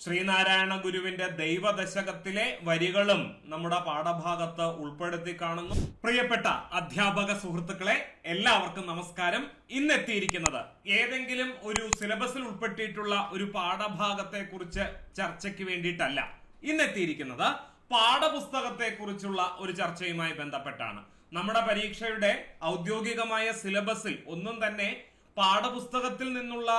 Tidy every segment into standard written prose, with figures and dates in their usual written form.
ശ്രീനാരായണ ഗുരുവിന്റെ ദൈവദശകത്തിലെ വരികളും നമ്മുടെ പാഠഭാഗത്ത് ഉൾപ്പെടുത്തി കാണുന്നു. പ്രിയപ്പെട്ട അധ്യാപക സുഹൃത്തുക്കളെ, എല്ലാവർക്കും നമസ്കാരം. ഇന്നെത്തിയിരിക്കുന്നത് ഏതെങ്കിലും ഒരു സിലബസിൽ ഉൾപ്പെട്ടിട്ടുള്ള ഒരു പാഠഭാഗത്തെ കുറിച്ച് ചർച്ചയ്ക്ക് വേണ്ടിയിട്ടല്ല. ഇന്നെത്തിയിരിക്കുന്നത് പാഠപുസ്തകത്തെ കുറിച്ചുള്ള ഒരു ചർച്ചയുമായി ബന്ധപ്പെട്ടാണ്. നമ്മുടെ പരീക്ഷയുടെ ഔദ്യോഗികമായ സിലബസിൽ ഒന്നും തന്നെ പാഠപുസ്തകത്തിൽ നിന്നുള്ള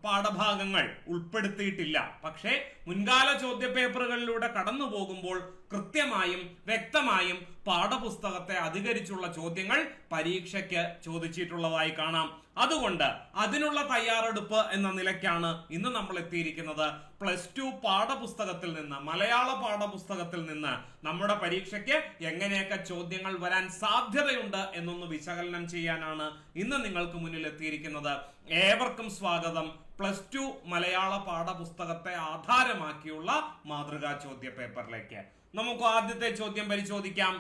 പാഠഭാഗങ്ങൾ ഉൾപ്പെടുത്തിയിട്ടില്ല. പക്ഷേ മുൻകാല ചോദ്യപേപ്പറുകളിലൂടെ കടന്നു പോകുമ്പോൾ കൃത്യമായും വ്യക്തമായും പാഠപുസ്തകത്തെ അധികരിച്ചുള്ള ചോദ്യങ്ങൾ പരീക്ഷയ്ക്ക് ചോദിച്ചിട്ടുള്ളതായി കാണാം. അതുകൊണ്ട് അതിനുള്ള തയ്യാറെടുപ്പ് എന്ന നിലയ്ക്കാണ് ഇന്ന് നമ്മൾ എത്തിയിരിക്കുന്നത്. +2 പാഠപുസ്തകത്തിൽ നിന്ന്, മലയാള പാഠപുസ്തകത്തിൽ നിന്ന് നമ്മുടെ പരീക്ഷയ്ക്ക് എങ്ങനെയൊക്കെ ചോദ്യങ്ങൾ വരാൻ സാധ്യതയുണ്ട് എന്നൊന്ന് വിശകലനം ചെയ്യാനാണ് ഇന്ന് നിങ്ങൾക്ക് മുന്നിൽ എത്തിയിരിക്കുന്നത്. ഏവർക്കും സ്വാഗതം +2 മലയാള പാഠപുസ്തകത്തെ ആധാരമാക്കിയുള്ള മാതൃകാ ചോദ്യ പേപ്പറിലേക്ക്. നമുക്ക് ആദ്യത്തെ ചോദ്യം പരിശോധിക്കാം.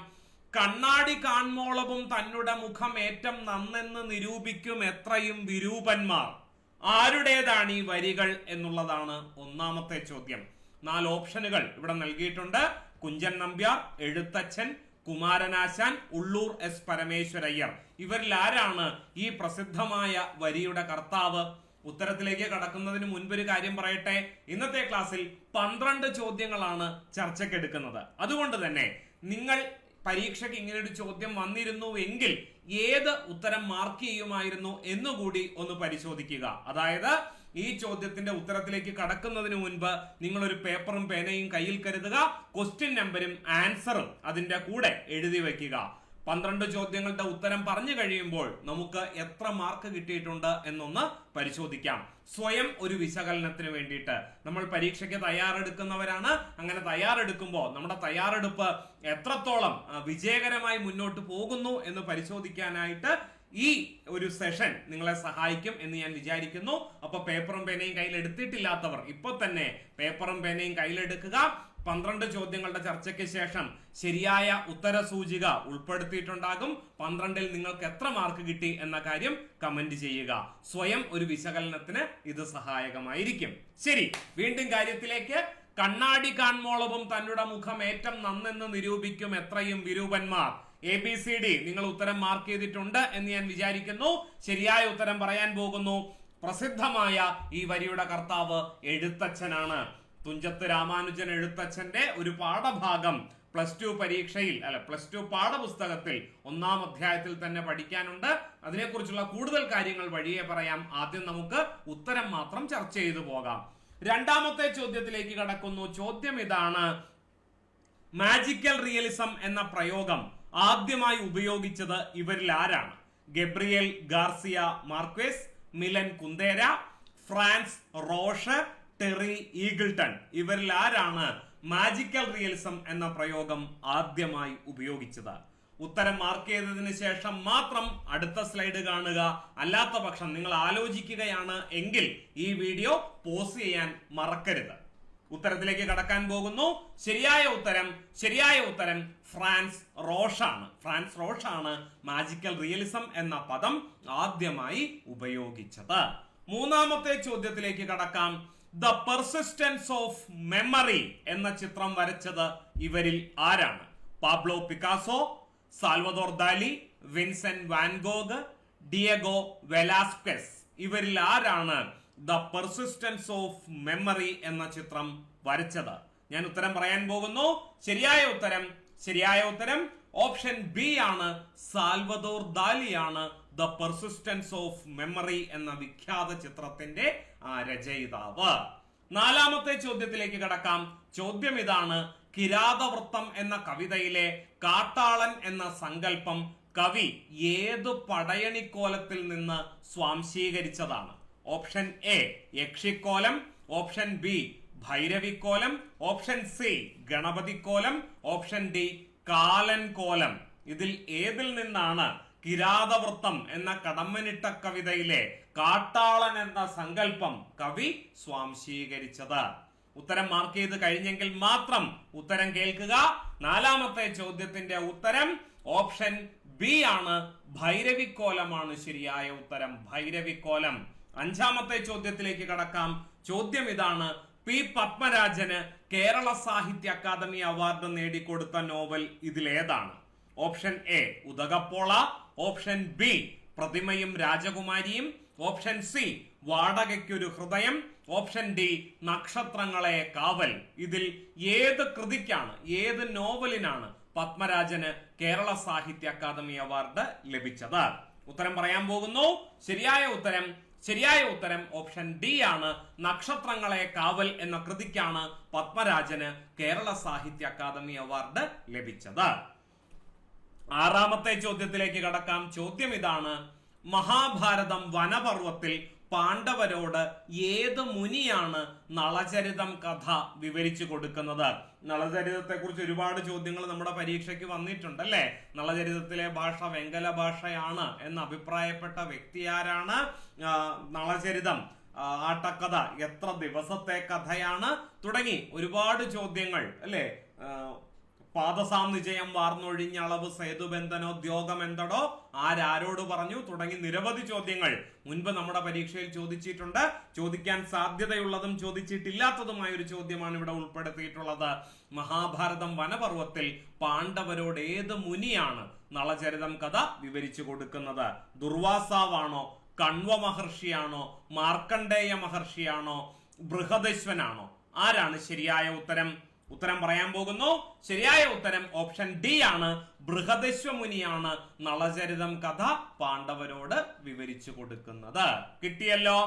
കണ്ണാടി കാൺമോളവും തന്നുടെ മുഖം ഏറ്റം നന്നെന്ന് നിരൂപിക്കും എത്രയും വിരൂപന്മാർ. ആരുടേതാണ് ഈ വരികൾ എന്നുള്ളതാണ് ഒന്നാമത്തെ ചോദ്യം. 4 ഓപ്ഷനുകൾ ഇവിടെ നൽകിയിട്ടുണ്ട്. കുഞ്ചൻ നമ്പ്യാർ, എഴുത്തച്ഛൻ, കുമാരനാശാൻ, ഉള്ളൂർ എസ് പരമേശ്വരയ്യർ. ഇവരിൽ ആരാണ് ഈ പ്രസിദ്ധമായ വരിയുടെ കർത്താവ്? ഉത്തരത്തിലേക്ക് കടക്കുന്നതിന് മുൻപ് ഒരു കാര്യം പറയട്ടെ. ഇന്നത്തെ ക്ലാസ്സിൽ 12 ചോദ്യങ്ങളാണ് ചർച്ചയ്ക്കെടുക്കുന്നത്. അതുകൊണ്ട് തന്നെ നിങ്ങൾ പരീക്ഷയ്ക്ക് ഇങ്ങനെ ഒരു ചോദ്യം വന്നിരുന്നു എങ്കിൽ ഏത് ഉത്തരം മാർക്ക് ചെയ്യുമായിരുന്നു എന്നുകൂടി ഒന്ന് പരിശോധിക്കുക. അതായത് ഈ ചോദ്യത്തിന്റെ ഉത്തരത്തിലേക്ക് കടക്കുന്നതിന് മുൻപ് നിങ്ങൾ ഒരു പേപ്പറും പേനയും കയ്യിൽ കരുതുക. ക്വസ്റ്റ്യൻ നമ്പറും ആൻസറും അതിന്റെ കൂടെ എഴുതി വെക്കുക. 12 ചോദ്യങ്ങളുടെ ഉത്തരം പറഞ്ഞു കഴിയുമ്പോൾ നമുക്ക് എത്ര മാർക്ക് കിട്ടിയിട്ടുണ്ട് എന്നൊന്ന് പരിശോധിക്കാം. സ്വയം ഒരു വിശകലനത്തിന് വേണ്ടിയിട്ട് നമ്മൾ പരീക്ഷയ്ക്ക് തയ്യാറെടുക്കുന്നവരാണ്. അങ്ങനെ തയ്യാറെടുക്കുമ്പോൾ നമ്മുടെ തയ്യാറെടുപ്പ് എത്രത്തോളം വിജയകരമായി മുന്നോട്ട് പോകുന്നു എന്ന് പരിശോധിക്കാനായിട്ട് ഈ ഒരു സെഷൻ നിങ്ങളെ സഹായിക്കും എന്ന് ഞാൻ വിചാരിക്കുന്നു. അപ്പൊ പേപ്പറും പേനയും കയ്യിൽ എടുത്തിട്ടില്ലാത്തവർ ഇപ്പൊ തന്നെ പേപ്പറും പേനയും കയ്യിലെടുക്കുക. 12 ചോദ്യങ്ങളുടെ ചർച്ചയ്ക്ക് ശേഷം ശരിയായ ഉത്തര സൂചിക ഉൾപ്പെടുത്തിയിട്ടുണ്ടാകും. 12ൽ നിങ്ങൾക്ക് എത്ര മാർക്ക് കിട്ടി എന്ന കാര്യം കമന്റ് ചെയ്യുക. സ്വയം ഒരു വിശകലനത്തിന് ഇത് സഹായകമായിരിക്കും. ശരി, വീണ്ടും കാര്യത്തിലേക്ക്. കണ്ണാടി കാൺമോളവും തന്നുടെ മുഖം ഏറ്റം നന്നെന്ന് നിരൂപിക്കും എത്രയും വിരൂപന്മാർ. ABCD നിങ്ങൾ ഉത്തരം മാർക്ക് ചെയ്തിട്ടുണ്ട് എന്ന് ഞാൻ വിചാരിക്കുന്നു. ശരിയായ ഉത്തരം പറയാൻ പോകുന്നു. പ്രസിദ്ധമായ ഈ വരിയുടെ കർത്താവ് എഴുത്തച്ഛനാണ്. തുഞ്ചത്ത് രാമാനുജൻ എഴുത്തച്ഛന്റെ ഒരു പാഠഭാഗം +2 പരീക്ഷയിൽ +2 പാഠപുസ്തകത്തിൽ 1-ാം അധ്യായത്തിൽ തന്നെ പഠിക്കാനുണ്ട്. അതിനെക്കുറിച്ചുള്ള കൂടുതൽ കാര്യങ്ങൾ വഴിയെ പറയാം. ആദ്യം നമുക്ക് ഉത്തരം മാത്രം ചർച്ച ചെയ്തു പോകാം. രണ്ടാമത്തെ ചോദ്യത്തിലേക്ക് കടക്കുന്നു. ചോദ്യം ഇതാണ്: മാജിക്കൽ റിയലിസം എന്ന പ്രയോഗം ആദ്യമായി ഉപയോഗിച്ചത് ഇവരിൽ ആരാണ്? Gabriel Garcia Marquez, Milan Kundera, Franz റോഷ്, ടെറി ഈഗിൾട്ടൺ. ഇവരിൽ ആരാണ് മാജിക്കൽ റിയലിസം എന്ന പ്രയോഗം ആദ്യമായി ഉപയോഗിച്ചത്? ഉത്തരം മാർക്ക് ചെയ്തതിന് ശേഷം മാത്രം അടുത്ത സ്ലൈഡ് കാണുക. അല്ലാത്ത പക്ഷം നിങ്ങൾ ആലോചിക്കുകയാണ് എങ്കിൽ ഈ വീഡിയോ പോസ് ചെയ്യാൻ മറക്കരുത്. ഉത്തരത്തിലേക്ക് കടക്കാൻ പോകുന്നു. ശരിയായ ഉത്തരം ഫ്രാൻസ് റോഷാണ്. ഫ്രാൻസ് റോഷാണ് മാജിക്കൽ റിയലിസം എന്ന പദം ആദ്യമായി ഉപയോഗിച്ചത്. മൂന്നാമത്തെ ചോദ്യത്തിലേക്ക് കടക്കാം. ദ പെർസിസ്റ്റൻസ് ഓഫ് മെമ്മറി എന്ന ചിത്രം വരച്ചത് ഇവരിൽ ആരാണ്? Pablo Picasso, Salvador Dali, Vincent Van Gogh, Diego Velasquez. ഇവരിൽ ആരാണ് ദ പെർസിസ്റ്റൻസ് ഓഫ് മെമ്മറി എന്ന ചിത്രം വരച്ചത്? ഞാൻ ഉത്തരം പറയാൻ പോകുന്നു. ശരിയായ ഉത്തരം ഓപ്ഷൻ ബി ആണ്. സാൽവദോർ ദാലിയാണ് ദ പെർസിസ്റ്റൻസ് ഓഫ് മെമ്മറി എന്ന വിഖ്യാത ചിത്രത്തിന്റെ രചയിതാവ്. നാലാമത്തെ ചോദ്യത്തിലേക്ക് കടക്കാം. ചോദ്യം ഇതാണ്: കിരാതവൃത്തം എന്ന കവിതയിലെ കാട്ടാളൻ എന്ന സങ്കല്പം കവി ഏതു പടയണിക്കോലത്തിൽ നിന്ന് സ്വാംശീകരിച്ചതാണ്? ഓപ്ഷൻ എ യക്ഷിക്കോലം, ഓപ്ഷൻ ബി ഭൈരവിക്കോലം, ഓപ്ഷൻ സി ഗണപതിക്കോലം, ഓപ്ഷൻ ഡി കാലൻ കോലം. ഇതിൽ ഏതിൽ നിന്നാണ് കിരാതവൃത്തം എന്ന കടമ്മനിട്ട കവിതയിലെ കാട്ടാളൻ എന്ന സങ്കല്പം കവി സ്വാംശീകരിച്ചത്? ഉത്തരം മാർക്ക് ചെയ്ത് കഴിഞ്ഞെങ്കിൽ മാത്രം ഉത്തരം കേൾക്കുക. നാലാമത്തെ ചോദ്യത്തിന്റെ ഉത്തരം ഓപ്ഷൻ ബി ആണ്. ഭൈരവിക്കോലമാണ് ശരിയായ ഉത്തരം. ഭൈരവിക്കോലം. അഞ്ചാമത്തെ ചോദ്യത്തിലേക്ക് കടക്കാം. ചോദ്യം ഇതാണ്: പി പത്മരാജന് കേരള സാഹിത്യ അക്കാദമി അവാർഡ് നേടിക്കൊടുത്ത നോവൽ ഇതിലേതാണ്? Option A Udakappola, option B പ്രതിമയും രാജകുമാരിയും, ഓപ്ഷൻ സി വാടകയ്ക്കൊരു ഹൃദയം, ഓപ്ഷൻ ഡി നക്ഷത്രങ്ങളെ കാവൽ. ഇതിൽ ഏത് കൃതിക്കാണ്, ഏത് നോവലിനാണ് പത്മരാജന് കേരള സാഹിത്യ അക്കാദമി അവാർഡ് ലഭിച്ചത്? ഉത്തരം പറയാൻ പോകുന്നു. ശരിയായ ഉത്തരം ഓപ്ഷൻ ഡി ആണ്. നക്ഷത്രങ്ങളെ കാവൽ എന്ന കൃതിക്കാണ് പത്മരാജന് കേരള സാഹിത്യ അക്കാദമി അവാർഡ് ലഭിച്ചത്. ആറാമത്തെ ചോദ്യത്തിലേക്ക് കടക്കാം. ചോദ്യം ഇതാണ്: മഹാഭാരതം വനപർവത്തിൽ പാണ്ഡവരോട് ഏത് മുനിയാണ് നളചരിതം കഥ വിവരിച്ചു കൊടുക്കുന്നത്? നളചരിതത്തെ കുറിച്ച് ഒരുപാട് ചോദ്യങ്ങൾ നമ്മുടെ പരീക്ഷയ്ക്ക് വന്നിട്ടുണ്ട് അല്ലെ. നളചരിതത്തിലെ ഭാഷ വെങ്കല ഭാഷയാണ് എന്ന് അഭിപ്രായപ്പെട്ട വ്യക്തി ആരാണ്? നളചരിതം ആട്ടക്കഥ എത്ര ദിവസത്തെ കഥയാണ്? തുടങ്ങി ഒരുപാട് ചോദ്യങ്ങൾ അല്ലെ. പാദസാം നിജയം വാർന്നൊഴിഞ്ഞ അളവ് സേതുബന്ധനോദ്യോഗം എന്തടോ, ആരോട് പറഞ്ഞു, തുടങ്ങി നിരവധി ചോദ്യങ്ങൾ മുൻപ് നമ്മുടെ പരീക്ഷയിൽ ചോദിച്ചിട്ടുണ്ട്. ചോദിക്കാൻ സാധ്യതയുള്ളതും ചോദിച്ചിട്ടില്ലാത്തതുമായ ഒരു ചോദ്യമാണ് ഇവിടെ ഉൾപ്പെടുത്തിയിട്ടുള്ളത്. മഹാഭാരതം വനപർവത്തിൽ പാണ്ഡവരോട് ഏത് മുനിയാണ് നളചരിതം കഥ വിവരിച്ചു കൊടുക്കുന്നത്? ദുർവാസാവാണോ, കണ്വ മഹർഷിയാണോ, മാർക്കണ്ഡേയ മഹർഷിയാണോ, ബൃഹദശ്വനാണോ? ആരാണ് ശരിയായ ഉത്തരം? ഉത്തരം പറയാൻ പോകുന്നു. ശരിയായ ഉത്തരം ഓപ്ഷൻ ഡി ആണ്. ബൃഹദശ്വ മുനിയാണ് നളചരിതം കഥ പാണ്ഡവരോട് വിവരിച്ചു കൊടുക്കുന്നത്. കിട്ടിയല്ലോ.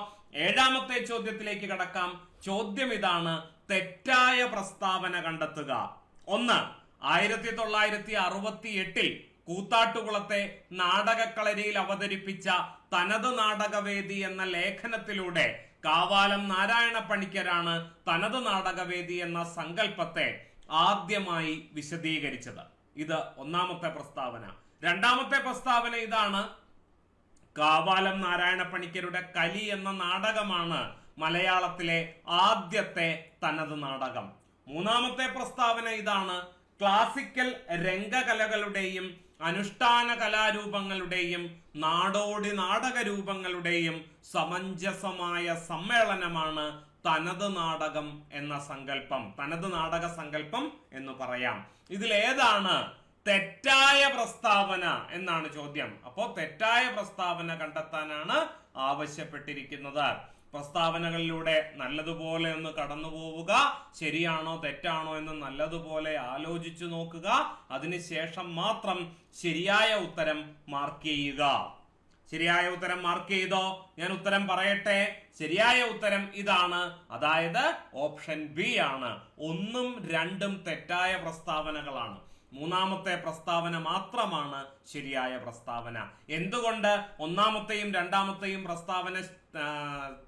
ഏഴാമത്തെ ചോദ്യത്തിലേക്ക് കടക്കാം. ചോദ്യം ഇതാണ്: തെറ്റായ പ്രസ്താവന കണ്ടെത്തുക. 1. 1968 കൂത്താട്ടുകുളത്തെ നാടകക്കളരിയിൽ അവതരിപ്പിച്ച തനത് നാടകവേദി എന്ന ലേഖനത്തിലൂടെ കാവാലം നാരായണ പണിക്കരാണ് തനത് നാടകവേദി എന്ന സങ്കല്പത്തെ ആദ്യമായി വിശദീകരിച്ചത്. ഇത് ഒന്നാമത്തെ പ്രസ്താവന. രണ്ടാമത്തെ പ്രസ്താവന ഇതാണ്: കാവാലം നാരായണ പണിക്കരുടെ കലി എന്ന നാടകമാണ് മലയാളത്തിലെ ആദ്യത്തെ തനത് നാടകം. മൂന്നാമത്തെ പ്രസ്താവന ഇതാണ്: ക്ലാസിക്കൽ രംഗകലകളുടെയും അനുഷ്ഠാന കലാരൂപങ്ങളുടെയും നാടോടി നാടകരൂപങ്ങളുടെയും സമഞ്ജസമായ സമ്മേളനമാണ് തനത് നാടകം എന്ന സങ്കല്പം, തനത് നാടക സങ്കല്പം എന്ന് പറയാം. ഇതിലേതാണ് തെറ്റായ പ്രസ്താവന എന്നാണ് ചോദ്യം. അപ്പോ തെറ്റായ പ്രസ്താവന കണ്ടെത്താനാണ് ആവശ്യപ്പെട്ടിരിക്കുന്നത്. പ്രസ്താവനകളിലൂടെ നല്ലതുപോലെ ഒന്ന് കടന്നു പോവുക. ശരിയാണോ തെറ്റാണോ എന്ന് നല്ലതുപോലെ ആലോചിച്ചു നോക്കുക. അതിനുശേഷം മാത്രം ശരിയായ ഉത്തരം മാർക്ക് ചെയ്യുക. ശരിയായ ഉത്തരം മാർക്ക് ചെയ്തോ? ഞാൻ ഉത്തരം പറയട്ടെ. ശരിയായ ഉത്തരം ഇതാണ്. അതായത് ഓപ്ഷൻ ബി ആണ്. 1ഉം 2ഉം തെറ്റായ പ്രസ്താവനകളാണ്. മൂന്നാമത്തെ പ്രസ്താവന മാത്രമാണ് ശരിയായ പ്രസ്താവന. എന്തുകൊണ്ട് ഒന്നാമത്തെയും രണ്ടാമത്തെയും പ്രസ്താവന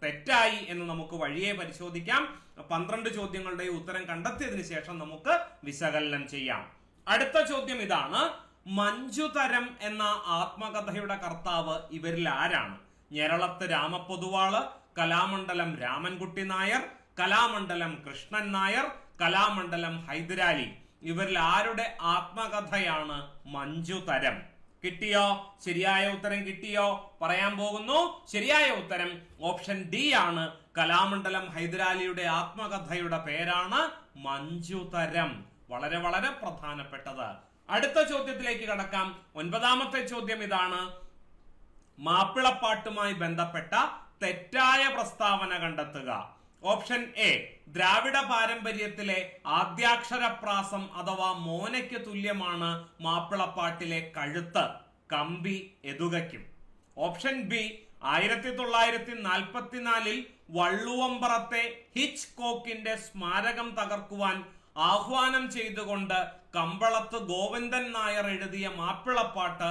തെറ്റായി എന്ന് നമുക്ക് വഴിയെ പരിശോധിക്കാം. 12 ചോദ്യങ്ങളുടെ ഉത്തരം കണ്ടെത്തിയതിനു ശേഷം നമുക്ക് വിശകലനം ചെയ്യാം. അടുത്ത ചോദ്യം ഇതാണ്: മഞ്ജുതരം എന്ന ആത്മകഥയുടെ കർത്താവ് ഇവരിൽ ആരാണ്? ഞെരളത്ത് രാമപ്പൊതുവാള്, കലാമണ്ഡലം രാമൻകുട്ടി നായർ, കലാമണ്ഡലം കൃഷ്ണൻ നായർ, കലാമണ്ഡലം ഹൈദരാലി. ഇവരിൽ ആരുടെ ആത്മകഥയാണ് മഞ്ജുതരം? കിട്ടിയോ? ശരിയായ ഉത്തരം കിട്ടിയോ? പറയാൻ പോകുന്നു. ശരിയായ ഉത്തരം ഓപ്ഷൻ ഡി ആണ്. കലാമണ്ഡലം ഹൈദരാലിയുടെ ആത്മകഥയുടെ പേരാണ് മഞ്ജുതരം. വളരെ വളരെ പ്രധാനപ്പെട്ടത്. അടുത്ത ചോദ്യത്തിലേക്ക് കടക്കാം. 9ാമത്തെ ചോദ്യം ഇതാണ്: മാപ്പിളപ്പാട്ടുമായി ബന്ധപ്പെട്ട തെറ്റായ പ്രസ്താവന കണ്ടെത്തുക. ഓപ്ഷൻ എ: ദ്രാവിഡ പാരമ്പര്യത്തിലെ ആദ്യാക്ഷരപ്രാസം അഥവാ മോനയ്ക്ക് തുല്യമാണ് മാപ്പിളപ്പാട്ടിലെ കഴുത്ത്, കമ്പി എതുകയ്ക്കും. ഓപ്ഷൻ ബി: 1944 വള്ളുവമ്പറത്തെ ഹിച്ച് കോക്കിന്റെ സ്മാരകം തകർക്കുവാൻ ആഹ്വാനം ചെയ്തുകൊണ്ട് കമ്പളത്ത് ഗോവിന്ദൻ നായർ എഴുതിയ മാപ്പിളപ്പാട്ട്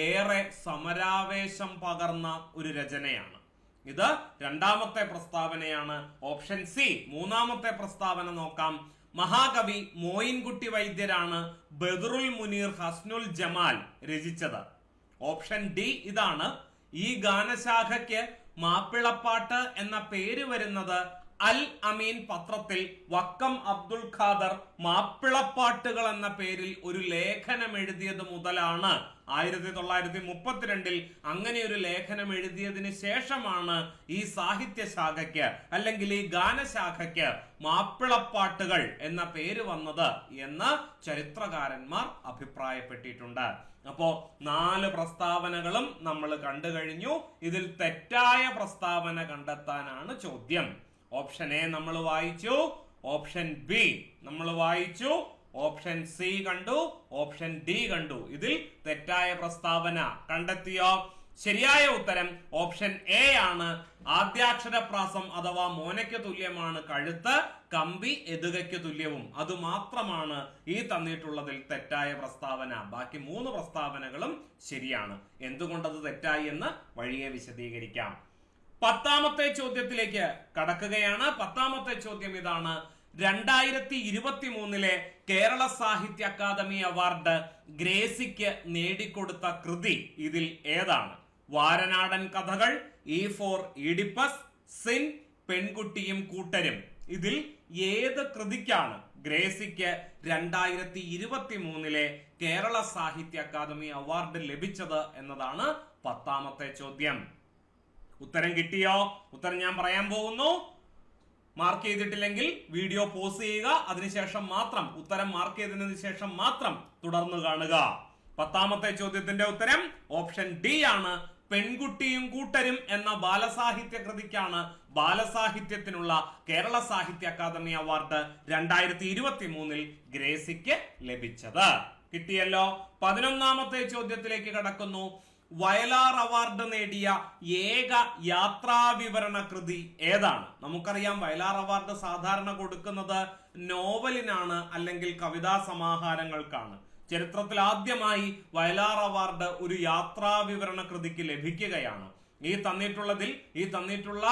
ഏറെ സമരാവേശം പകർന്ന ഒരു രചനയാണ്. ഇത് രണ്ടാമത്തെ പ്രസ്താവനയാണ്. Option C. മൂന്നാമത്തെ പ്രസ്താവന നോക്കാം. മഹാകവി മോയിൻകുട്ടി വൈദ്യരാണ് ബദറുൽ മുനീർ ഹസ്നുൽ ജമാൽ രചിച്ചത്. ഓപ്ഷൻ ഡി ഇതാണ്. ഈ ഗാനശാഖയ്ക്ക് മാപ്പിളപ്പാട്ട് എന്ന പേര് വരുന്നത് അൽ അമീൻ പത്രത്തിൽ വക്കം അബ്ദുൽ ഖാദർ മാപ്പിളപ്പാട്ടുകൾ എന്ന പേരിൽ ഒരു ലേഖനം എഴുതിയത് മുതലാണ് 1932 അങ്ങനെ ഒരു ലേഖനം എഴുതിയതിന് ശേഷമാണ് ഈ സാഹിത്യ ശാഖയ്ക്ക് അല്ലെങ്കിൽ ഈ ഗാനശാഖയ്ക്ക് മാപ്പിളപ്പാട്ടുകൾ എന്ന പേര് വന്നത് എന്ന് ചരിത്രകാരന്മാർ അഭിപ്രായപ്പെട്ടിട്ടുണ്ട്. അപ്പോ 4 പ്രസ്താവനകളും നമ്മൾ കണ്ടു കഴിഞ്ഞു. ഇതിൽ തെറ്റായ പ്രസ്താവന കണ്ടെത്താനാണ് ചോദ്യം. ഓപ്ഷൻ എ നമ്മൾ വായിച്ചു, ഓപ്ഷൻ ബി നമ്മൾ വായിച്ചു, ഓപ്ഷൻ സി കണ്ടു, ഓപ്ഷൻ ഡി കണ്ടു. ഇതിൽ തെറ്റായ പ്രസ്താവന കണ്ടെത്തിയോ? ശരിയായ ഉത്തരം ഓപ്ഷൻ എ ആണ്. ആദ്യാക്ഷരപ്രാസം അഥവാ മോനയ്ക്ക് തുല്യമാണ് കഴുത്ത്, കമ്പി എതുകയ്ക്ക് തുല്യവും. അതുമാത്രമാണ് ഈ തന്നിട്ടുള്ളതിൽ തെറ്റായ പ്രസ്താവന. ബാക്കി 3 പ്രസ്താവനകളും ശരിയാണ്. എന്തുകൊണ്ടത് തെറ്റായി എന്ന് വഴിയെ വിശദീകരിക്കാം. 10ാമത്തെ ചോദ്യത്തിലേക്ക് കടക്കുകയാണ്. 10ാമത്തെ ചോദ്യം ഇതാണ്. 2023 കേരള സാഹിത്യ അക്കാദമി അവാർഡ് ഗ്രേസിക്ക് നേടിക്കൊടുത്ത കൃതി ഇതിൽ ഏതാണ്? വാരനാടൻ കഥകൾ, ഇ ഫോർ ഈഡിപ്പസ്, സിൻ, പെൺകുട്ടിയും കൂട്ടരും. ഇതിൽ ഏത് കൃതിക്കാണ് ഗ്രേസിക്ക് 2023 കേരള സാഹിത്യ അക്കാദമി അവാർഡ് ലഭിച്ചത് എന്നതാണ് 10ാമത്തെ ചോദ്യം. ഉത്തരം കിട്ടിയോ? ഉത്തരം ഞാൻ പറയാൻ പോകുന്നു. മാർക്ക് ചെയ്തിട്ടില്ലെങ്കിൽ വീഡിയോ പോസ് ചെയ്യുക. അതിനുശേഷം മാത്രം ഉത്തരം മാർക്ക് ചെയ്തതിനു ശേഷം മാത്രം തുടർന്ന് കാണുക. 10ാമത്തെ ചോദ്യത്തിന്റെ ഉത്തരം ഓപ്ഷൻ ഡി ആണ്. പെൺകുട്ടിയും കൂട്ടരും എന്ന ബാലസാഹിത്യ കൃതിക്കാണ് ബാലസാഹിത്യത്തിനുള്ള കേരള സാഹിത്യ അക്കാദമി അവാർഡ് 2023 ഗ്രേസിക്ക് ലഭിച്ചത്. കിട്ടിയല്ലോ. 11ാമത്തെ ചോദ്യത്തിലേക്ക് കടക്കുന്നു. വയലാർ അവാർഡ് നേടിയ ഏക യാത്രാവിവരണ കൃതി ഏതാണ്? നമുക്കറിയാം വയലാർ അവാർഡ് സാധാരണ കൊടുക്കുന്നത് നോവലിനാണ് അല്ലെങ്കിൽ കവിതാ സമാഹാരങ്ങൾക്കാണ്. ചരിത്രത്തിൽ ആദ്യമായി വയലാർ അവാർഡ് ഒരു യാത്രാവിവരണ കൃതിക്ക് ലഭിക്കുകയാണ്. ഈ തന്നിട്ടുള്ള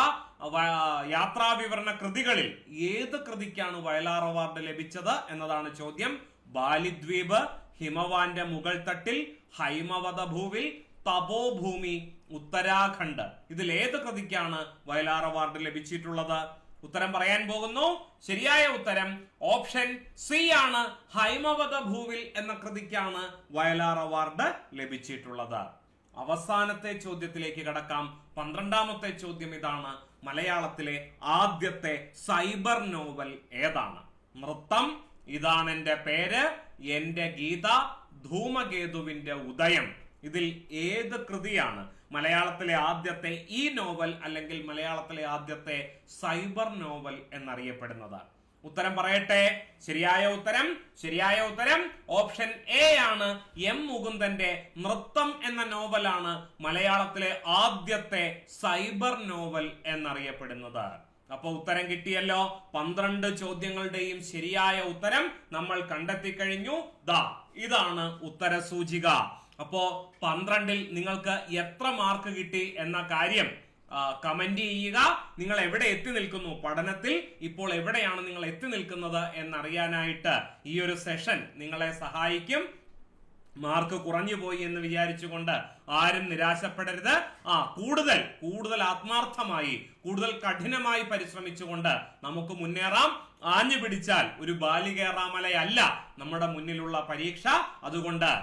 യാത്രാവിവരണ കൃതികളിൽ ഏത് കൃതിക്കാണ് വയലാർ അവാർഡ് ലഭിച്ചത് എന്നതാണ് ചോദ്യം. ബാലിദ്വീപ്, ഹിമവാന്റെ മുകൾ തട്ടിൽ, ഹൈമവത ഭൂവിൽ, തപോഭൂമി, ഉത്തരാഖണ്ഡ്. ഇതിൽ ഏത് കൃതിക്കാണ് വയലാർ അവാർഡ് ലഭിച്ചിട്ടുള്ളത്? ഉത്തരം പറയാൻ പോകുന്നു. ശരിയായ ഉത്തരം ഓപ്ഷൻ സി ആണ്. ഹൈമവത ഭൂവിൽ എന്ന കൃതിക്കാണ് വയലാർ അവാർഡ് ലഭിച്ചിട്ടുള്ളത്. അവസാനത്തെ ചോദ്യത്തിലേക്ക് കടക്കാം. 12ാമത്തെ ചോദ്യം ഇതാണ്. മലയാളത്തിലെ ആദ്യത്തെ സൈബർ നോവൽ ഏതാണ്? നൃത്തം, ഇതാണെന്റെ പേര്, എന്റെ ഗീത, ധൂമകേതുവിന്റെ ഉദയം. ഇതിൽ ഏത് കൃതിയാണ് മലയാളത്തിലെ ആദ്യത്തെ ഈ നോവൽ അല്ലെങ്കിൽ മലയാളത്തിലെ ആദ്യത്തെ സൈബർ നോവൽ എന്നറിയപ്പെടുന്നത്? ഉത്തരം പറയട്ടെ. ശരിയായ ഉത്തരം ഓപ്ഷൻ എ ആണ്. എം മുകുന്ദന്റെ നൃത്തം എന്ന നോവലാണ് മലയാളത്തിലെ ആദ്യത്തെ സൈബർ നോവൽ എന്നറിയപ്പെടുന്നത്. അപ്പൊ ഉത്തരം കിട്ടിയല്ലോ. 12 ചോദ്യങ്ങളുടെയും ശരിയായ ഉത്തരം നമ്മൾ കണ്ടെത്തി കഴിഞ്ഞു. ഇതാണ് ഉത്തര സൂചിക. അപ്പോ 12ൽ നിങ്ങൾക്ക് എത്ര മാർക്ക് കിട്ടി എന്ന കാര്യം കമന്റ് ചെയ്യുക. നിങ്ങൾ എവിടെ എത്തി നിൽക്കുന്നു പഠനത്തിൽ, ഇപ്പോൾ എവിടെയാണ് നിങ്ങൾ എത്തി നിൽക്കുന്നത് എന്നറിയാനായിട്ട് ഈ ഒരു സെഷൻ നിങ്ങളെ സഹായിക്കും. മാർക്ക് കുറഞ്ഞു പോയി എന്ന് വിചാരിച്ചുകൊണ്ട് ആരും നിരാശപ്പെടരുത്. കൂടുതൽ ആത്മാർത്ഥമായി, കൂടുതൽ കഠിനമായി പരിശ്രമിച്ചുകൊണ്ട് നമുക്ക് മുന്നേറാം. ആഞ്ഞു പിടിച്ചാൽ ഒരു ബാലികേറാമലയല്ല നമ്മുടെ മുന്നിലുള്ള പരീക്ഷ. അതുകൊണ്ട്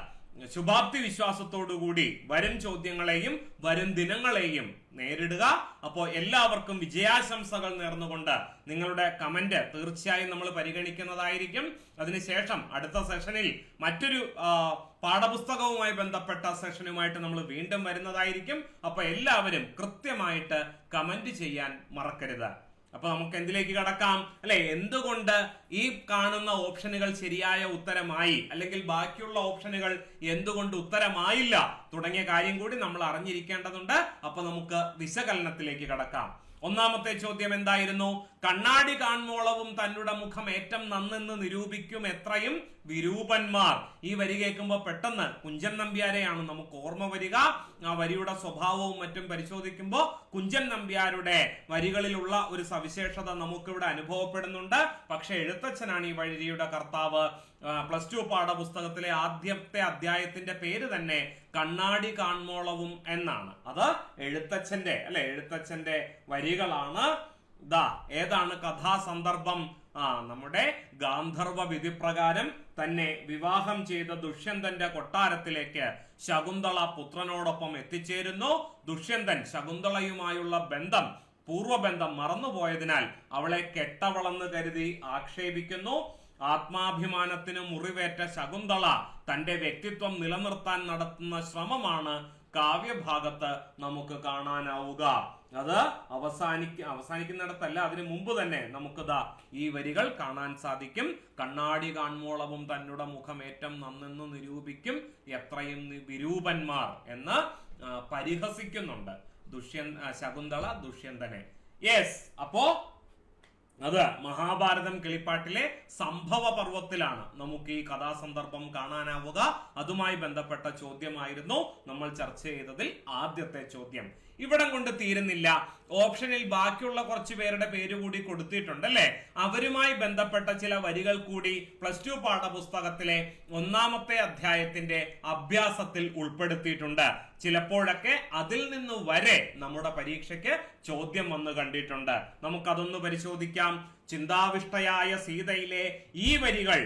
ശുഭാപ്തി വിശ്വാസത്തോടുകൂടി വരും ചോദ്യങ്ങളെയും വരും ദിനങ്ങളെയും നേരിടുക. അപ്പോൾ എല്ലാവർക്കും വിജയാശംസകൾ നേർന്നുകൊണ്ട് നിങ്ങളുടെ കമന്റ് തീർച്ചയായും നമ്മൾ പരിഗണിക്കുന്നതായിരിക്കും. അതിനുശേഷം അടുത്ത സെഷനിൽ മറ്റൊരു പാഠപുസ്തകവുമായി ബന്ധപ്പെട്ട സെഷനുമായിട്ട് നമ്മൾ വീണ്ടും വരുന്നതായിരിക്കും. അപ്പൊ എല്ലാവരും കൃത്യമായിട്ട് കമന്റ് ചെയ്യാൻ മറക്കരുത്. അപ്പൊ നമുക്ക് എന്തിലേക്ക് കടക്കാം അല്ലെ? എന്തുകൊണ്ട് ഈ കാണുന്ന ഓപ്ഷനുകൾ ശരിയായ ഉത്തരമായി, അല്ലെങ്കിൽ ബാക്കിയുള്ള ഓപ്ഷനുകൾ എന്തുകൊണ്ട് ഉത്തരമായില്ല തുടങ്ങിയ കാര്യം കൂടി നമ്മൾ അറിഞ്ഞിരിക്കേണ്ടതുണ്ട്. അപ്പൊ നമുക്ക് വിശകലനത്തിലേക്ക് കടക്കാം. ഒന്നാമത്തെ ചോദ്യം എന്തായിരുന്നു? കണ്ണാടി കാൺമോളവും തന്നുടെ മുഖം ഏറ്റം നന്നെന്ന് നിരൂപിക്കും എത്രയും വിരൂപന്മാർ. ഈ വരി കേൾക്കുമ്പോൾ പെട്ടെന്ന് കുഞ്ചൻ നമ്പ്യാരെയാണ് നമുക്ക് ഓർമ്മ വരിക. ആ വരിയുടെ സ്വഭാവവും മറ്റും പരിശോധിക്കുമ്പോൾ കുഞ്ചൻ നമ്പ്യാരുടെ വരികളിലുള്ള ഒരു സവിശേഷത നമുക്കിവിടെ അനുഭവപ്പെടുന്നുണ്ട്. പക്ഷെ എഴുത്തച്ഛനാണ് ഈ വരിയുടെ കർത്താവ്. +2 പാഠപുസ്തകത്തിലെ ആദ്യത്തെ അധ്യായത്തിന്റെ പേര് തന്നെ കണ്ണാടി കാൺമോളവും എന്നാണ്. അത് എഴുത്തച്ഛന്റെ വരികളാണ്. ഏതാണ് കഥാസന്ദർഭം? നമ്മുടെ ഗാന്ധർവ വിധി പ്രകാരം തന്നെ വിവാഹം ചെയ്ത ദുഷ്യന്തന്റെ കൊട്ടാരത്തിലേക്ക് ശകുന്തള പുത്രനോടൊപ്പം എത്തിച്ചേരുന്നു. ദുഷ്യന്തൻ ശകുന്തളയുമായുള്ള പൂർവ്വബന്ധം മറന്നുപോയതിനാൽ അവളെ കെട്ടവളെന്ന് കരുതി ആക്ഷേപിക്കുന്നു. ആത്മാഭിമാനത്തിന് മുറിവേറ്റ ശകുന്തള തന്റെ വ്യക്തിത്വം നിലനിർത്താൻ നടത്തുന്ന ശ്രമമാണ് കാവ്യഭാഗത്ത് നമുക്ക് കാണാനാവുക. അത് അവസാനിക്കുന്നിടത്തല്ല, അതിനു മുമ്പ് തന്നെ നമുക്ക് ഈ വരികൾ കാണാൻ സാധിക്കും. കണ്ണാടി കാൺമോളവും തന്നുടെ മുഖമേറ്റം നന്നെന്നു നിരൂപിക്കും എത്രയും വിരൂപന്മാർ എന്ന് പരിഹസിക്കുന്നുണ്ട് ശകുന്തള ദുഷ്യന്തനെ. അപ്പോ അത് മഹാഭാരതം കിളിപ്പാട്ടിലെ സംഭവ പർവ്വത്തിലാണ് നമുക്ക് ഈ കഥാസന്ദർഭം കാണാനാവുക. അതുമായി ബന്ധപ്പെട്ട ചോദ്യമായിരുന്നു നമ്മൾ ചർച്ച ചെയ്തതിൽ ആദ്യത്തെ ചോദ്യം. ഇവിടം കൊണ്ട് തീരുന്നില്ല. ഓപ്ഷനിൽ ബാക്കിയുള്ള കുറച്ച് പേരുടെ പേര് കൂടി കൊടുത്തിട്ടുണ്ട് അല്ലെ. അവരുമായി ബന്ധപ്പെട്ട ചില വരികൾ കൂടി +2 പാഠപുസ്തകത്തിലെ 1-ാമത്തെ അധ്യായത്തിന്റെ അഭ്യാസത്തിൽ ഉൾപ്പെടുത്തിയിട്ടുണ്ട്. ചിലപ്പോഴൊക്കെ അതിൽ നിന്ന് വരെ നമ്മുടെ പരീക്ഷയ്ക്ക് ചോദ്യം വന്ന് കണ്ടിട്ടുണ്ട്. നമുക്കതൊന്ന് പരിശോധിക്കാം. ചിന്താവിഷ്ടയായ സീതയിലെ ഈ വരികൾ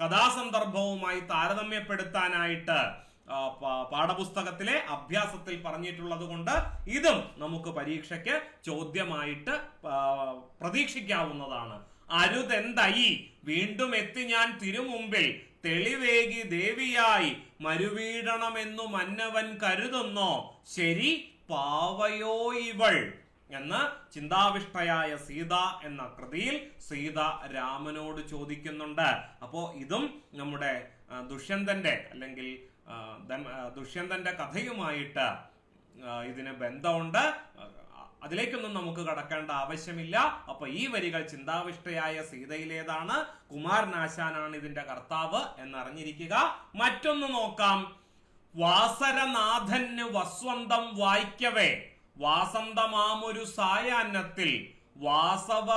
കഥാസന്ദർഭവുമായി താരതമ്യപ്പെടുത്താനായിട്ട് പാഠപുസ്തകത്തിലെ അഭ്യാസത്തിൽ പറഞ്ഞിട്ടുള്ളത് കൊണ്ട് ഇതും നമുക്ക് പരീക്ഷയ്ക്ക് ചോദ്യമായിട്ട് പ്രതീക്ഷിക്കാവുന്നതാണ്. അരുതെന്തയി വീണ്ടും എത്തി ഞാൻ തിരുമുമ്പിൽ തെളിവേകി ദേവിയായി മരുവീടണമെന്നു മന്നവൻ കരുതുന്നോ ശരി പാവയോ ഇവൾ എന്ന് ചിന്താവിഷ്ടയായ സീത എന്ന കൃതിയിൽ സീത രാമനോട് ചോദിക്കുന്നുണ്ട്. അപ്പോ ഇതും നമ്മുടെ ദുഷ്യന്തന്റെ കഥയുമായിട്ട് ഇതിന് ബന്ധമുണ്ട്. അതിലേക്കൊന്നും നമുക്ക് കടക്കേണ്ട ആവശ്യമില്ല. അപ്പൊ ഈ വരികൾ ചിന്താവിഷ്ടയായ സീതയിലേതാണ്. കുമാരനാശാനാണ് ഇതിന്റെ കർത്താവ് എന്നറിഞ്ഞിരിക്കുക. മറ്റൊന്ന് നോക്കാം. വാസരനാഥന് വസ്വന്തം വായിക്കവേ വാസന്തമാമൊരു സായാഹ്നത്തിൽ വാസവ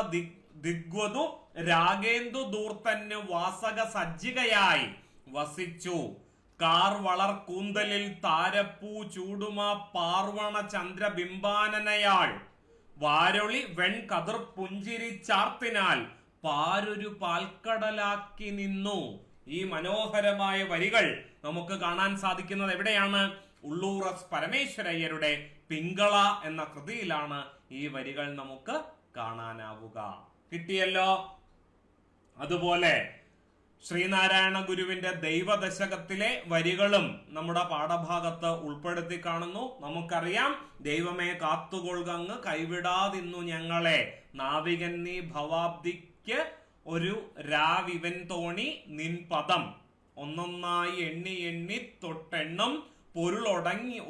ദിഗ്വതു രാഗേന്ദു ദൂർത്തന് വാസക സജ്ജികയായി വസിച്ചു. കാർ വളർ കൂന്തലിൽ താരപ്പൂ ചൂടുമാ പാർവണ ചന്ദ്രബിംബാനനയാൾ വാരൊളി വെൺകതിർ പുഞ്ചിരി ചാർത്തിനാൽ പാരൊരു പാൽക്കടലാക്കി നിന്നു. ഈ മനോഹരമായ വരികൾ നമുക്ക് കാണാൻ സാധിക്കുന്നത് എവിടെയാണ്? ഉള്ളൂർ എസ് പരമേശ്വരയ്യരുടെ പിങ്കള എന്ന കൃതിയിലാണ് ഈ വരികൾ നമുക്ക് കാണാനാവുക. കിട്ടിയല്ലോ. അതുപോലെ ശ്രീനാരായണ ഗുരുവിന്റെ ദൈവദശകത്തിലെ വരികളും നമ്മുടെ പാഠഭാഗത്ത് ഉൾപ്പെടുത്തി കാണുന്നു. നമുക്കറിയാം, ദൈവമേ കാത്തുകൊള്ളുകങ്ങ് കൈവിടാതിന്നു ഞങ്ങളെ, നാവികൻ നീ ഭവാബ്ദിക്ക് ഒരു രാവിവൻ തോണി നിൻ പദം, ഒന്നൊന്നായി എണ്ണി എണ്ണി തൊട്ടെണ്ണം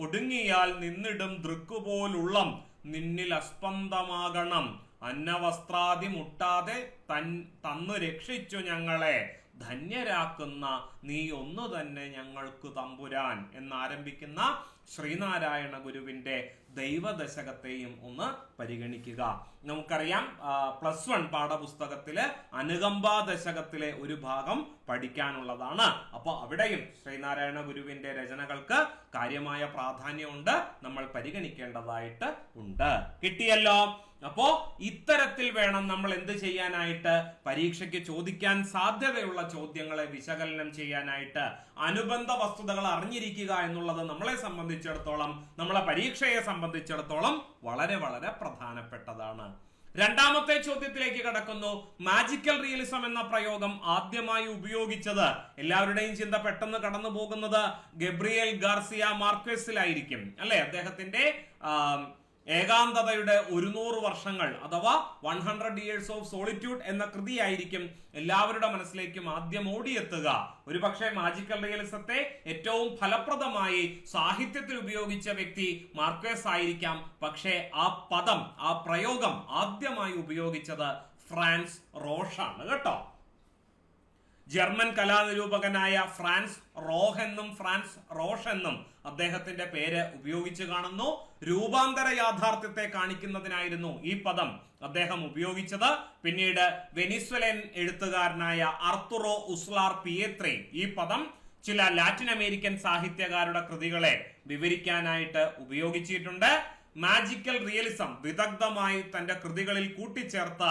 ഒടുങ്ങിയാൽ നിന്നിടും ദൃക്കുപോലുള്ളം നിന്നിൽ അസ്പന്ദമാകണം, അന്നവസ്ത്രാദി മുട്ടാതെ തന്നു രക്ഷിച്ചു ഞങ്ങളെ, ധന്യരാക്കുന്ന നീ ഒന്നു തന്നെ ഞങ്ങൾക്ക് തമ്പുരാൻ എന്നാരംഭിക്കുന്ന ശ്രീനാരായണ ഗുരുവിന്റെ ദൈവദശകത്തെയും ഒന്ന് പരിഗണിക്കുക. നമുക്കറിയാം, +1 പാഠപുസ്തകത്തില് അനുകമ്പാ ദശകത്തിലെ ഒരു ഭാഗം പഠിക്കാനുള്ളതാണ്. അപ്പൊ അവിടെയും ശ്രീനാരായണ ഗുരുവിന്റെ രചനകൾക്ക് കാര്യമായ പ്രാധാന്യമുണ്ട്, നമ്മൾ പരിഗണിക്കേണ്ടതായിട്ട് ഉണ്ട്. കിട്ടിയല്ലോ. അപ്പോ ഇത്തരത്തിൽ വേണം നമ്മൾ എന്ത് ചെയ്യാനായിട്ട്? പരീക്ഷയ്ക്ക് ചോദിക്കാൻ സാധ്യതയുള്ള ചോദ്യങ്ങളെ വിശകലനം ചെയ്യാനായിട്ട്. അനുബന്ധ വസ്തുതകൾ അറിഞ്ഞിരിക്കുക എന്നുള്ളത് നമ്മളെ സംബന്ധിച്ചിടത്തോളം, നമ്മളെ പരീക്ഷയെ സംബന്ധിച്ചിടത്തോളം വളരെ വളരെ പ്രധാനപ്പെട്ടതാണ്. രണ്ടാമത്തെ ചോദ്യത്തിലേക്ക് കടക്കുന്നു. മാജിക്കൽ റിയലിസം എന്ന പ്രയോഗം ആദ്യമായി ഉപയോഗിച്ചത്, എല്ലാവരുടെയും ചിന്ത പെട്ടെന്ന് കടന്നു പോകുന്നത് ഗബ്രിയേൽ ഗാർസിയ മാർക്വേസിലായിരിക്കും അല്ലെ. അദ്ദേഹത്തിന്റെ ഏകാന്തതയുടെ 100 വർഷങ്ങൾ അഥവാ 100 Years of Solitude എന്ന കൃതിയായിരിക്കും എല്ലാവരുടെ മനസ്സിലേക്കും ആദ്യം ഓടിയെത്തുക. ഒരുപക്ഷെ മാജിക്കൽ റിയലിസത്തെ ഏറ്റവും ഫലപ്രദമായി സാഹിത്യത്തിൽ ഉപയോഗിച്ച വ്യക്തി മാർക്വേസ് ആയിരിക്കാം. പക്ഷേ ആ പദം, ആ പ്രയോഗം ആദ്യമായി ഉപയോഗിച്ചത് ഫ്രാൻസ് റോഷാണ് കേട്ടോ. ജർമ്മൻ കലാനിരൂപകനായ ഫ്രാൻസ് റോഹ് എന്നും ഫ്രാൻസ് റോഷ് എന്നും അദ്ദേഹത്തിന്റെ പേര് ഉപയോഗിച്ച് കാണുന്നു. രൂപാന്തര യാഥാർത്ഥ്യത്തെ കാണിക്കുന്നതിനായിരുന്നു ഈ പദം അദ്ദേഹം ഉപയോഗിച്ചത്. പിന്നീട് വെനിസ്വലൻ എഴുത്തുകാരനായ അർത്തുറോ ഉസ്ലാർ പിയേത്രി ഈ പദം ചില ലാറ്റിൻ അമേരിക്കൻ സാഹിത്യകാരുടെ കൃതികളെ വിവരിക്കാനായിട്ട് ഉപയോഗിച്ചിട്ടുണ്ട്. മാജിക്കൽ റിയലിസം വിദഗ്ധമായി തന്റെ കൃതികളിൽ കൂട്ടിച്ചേർത്ത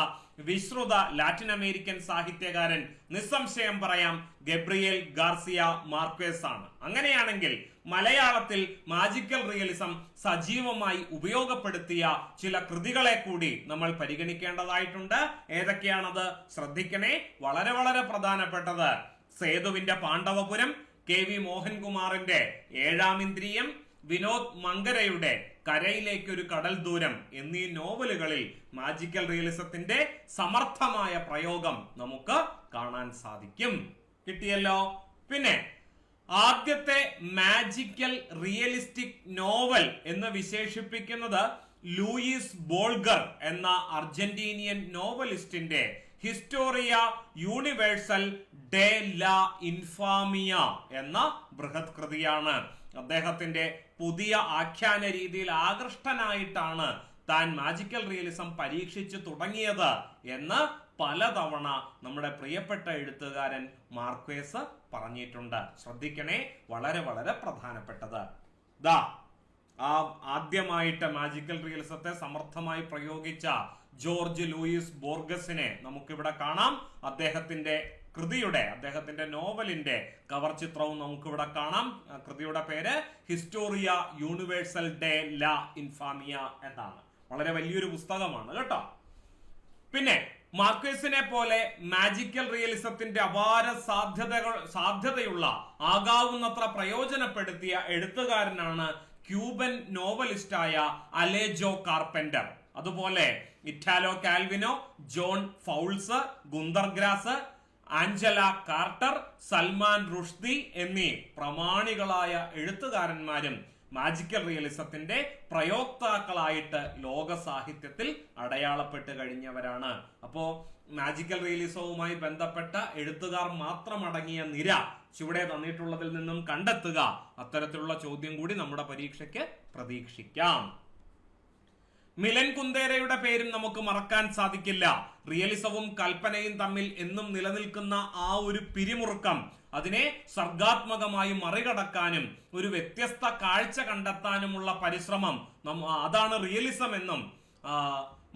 വിശ്രുത ലാറ്റിൻ അമേരിക്കൻ സാഹിത്യകാരൻ നിസ്സംശയം പറയാം ഗബ്രിയേൽ ഗാർസിയ മാർക്വേസ് ആണ്. അങ്ങനെയാണെങ്കിൽ മലയാളത്തിൽ മാജിക്കൽ റിയലിസം സജീവമായി ഉപയോഗപ്പെടുത്തിയ ചില കൃതികളെ കൂടി നമ്മൾ പരിഗണിക്കേണ്ടതായിട്ടുണ്ട്. ഏതൊക്കെയാണത്? ശ്രദ്ധിക്കണേ, വളരെ വളരെ പ്രധാനപ്പെട്ടത് സേതുവിന്റെ പാണ്ഡവപുരം, KV മോഹൻകുമാറിന്റെ ഏഴാം ഇന്ദ്രിയം, വിനോദ് മങ്കരയുടെ കരയിലേക്ക് ഒരു കടൽ ദൂരം എന്നീ നോവലുകളിൽ മാജിക്കൽ റിയലിസത്തിന്റെ സമർത്ഥമായ പ്രയോഗം നമുക്ക് കാണാൻ സാധിക്കും. കിട്ടിയല്ലോ. പിന്നെ ആദ്യത്തെ മാജിക്കൽ റിയലിസ്റ്റിക് നോവൽ എന്ന് വിശേഷിപ്പിക്കുന്നത് ലൂയിസ് ബോൾഗർ എന്ന അർജന്റീനിയൻ നോവലിസ്റ്റിന്റെ ഹിസ്റ്റോറിയ യൂണിവേഴ്സൽ ഡെ ലാ ഇൻഫാമിയ എന്ന ബൃഹത് കൃതിയാണ്. അദ്ദേഹത്തിന്റെ പുതിയ ആഖ്യാന രീതിയിൽ ആകൃഷ്ടനായിട്ടാണ് താൻ മാജിക്കൽ റിയലിസം പരീക്ഷിച്ചു തുടങ്ങിയത് എന്ന് പലതവണ നമ്മുടെ പ്രിയപ്പെട്ട എഴുത്തുകാരൻ മാർക്വേസ് പറഞ്ഞിട്ടുണ്ട്. ശ്രദ്ധിക്കണേ, വളരെ വളരെ പ്രധാനപ്പെട്ടത്. ആദ്യമായിട്ട് മാജിക്കൽ റിയലിസത്തെ സമർത്ഥമായി പ്രയോഗിച്ച ജോർജ് ലൂയിസ് ബോർഗസിനെ നമുക്കിവിടെ കാണാം. അദ്ദേഹത്തിന്റെ നോവലിന്റെ കവർ ചിത്രവും നമുക്കിവിടെ കാണാം. കൃതിയുടെ പേര് ഹിസ്റ്റോറിയ യൂണിവേഴ്സൽ ഡെ ലാ ഇൻഫാമിയ എന്നാണ്. വളരെ വലിയൊരു പുസ്തകമാണ് കേട്ടോ. പിന്നെ മാർക്വേസിനെ പോലെ മാജിക്കൽ റിയലിസത്തിന്റെ അപാര സാധ്യതയുള്ള ആകാവുന്നത്ര പ്രയോജനപ്പെടുത്തിയ എഴുത്തുകാരനാണ് ക്യൂബൻ നോവലിസ്റ്റായ അലേജോ കാർപെന്റർ. അതുപോലെ Italo Calvino, John Fowles, Gunter Grass, Angela Carter, Salman Rushdie എന്നീ പ്രമാണികളായ എഴുത്തുകാരന്മാരും മാജിക്കൽ റിയലിസത്തിന്റെ പ്രയോക്താക്കളായിട്ട് ലോക സാഹിത്യത്തിൽ അടയാളപ്പെട്ട് കഴിഞ്ഞവരാണ്. അപ്പോ മാജിക്കൽ റിയലിസവുമായി ബന്ധപ്പെട്ട എഴുത്തുകാർ മാത്രം അടങ്ങിയ നിര ചുവടെ തന്നിട്ടുള്ളതിൽ നിന്നും കണ്ടെത്തുക. അത്തരത്തിലുള്ള ചോദ്യം കൂടി നമ്മുടെ പരീക്ഷയ്ക്ക് പ്രതീക്ഷിക്കാം. മിലൻ കുന്ദേരയുടെ പേരും നമുക്ക് മറക്കാൻ സാധിക്കില്ല. റിയലിസവും കൽപ്പനയും തമ്മിൽ എന്നും നിലനിൽക്കുന്ന ആ ഒരു പിരിമുറുക്കം, അതിനെ സർഗാത്മകമായി മറികടക്കാനും ഒരു വ്യത്യസ്ത കാഴ്ച കണ്ടെത്താനുമുള്ള പരിശ്രമം, അതാണ് റിയലിസം എന്നും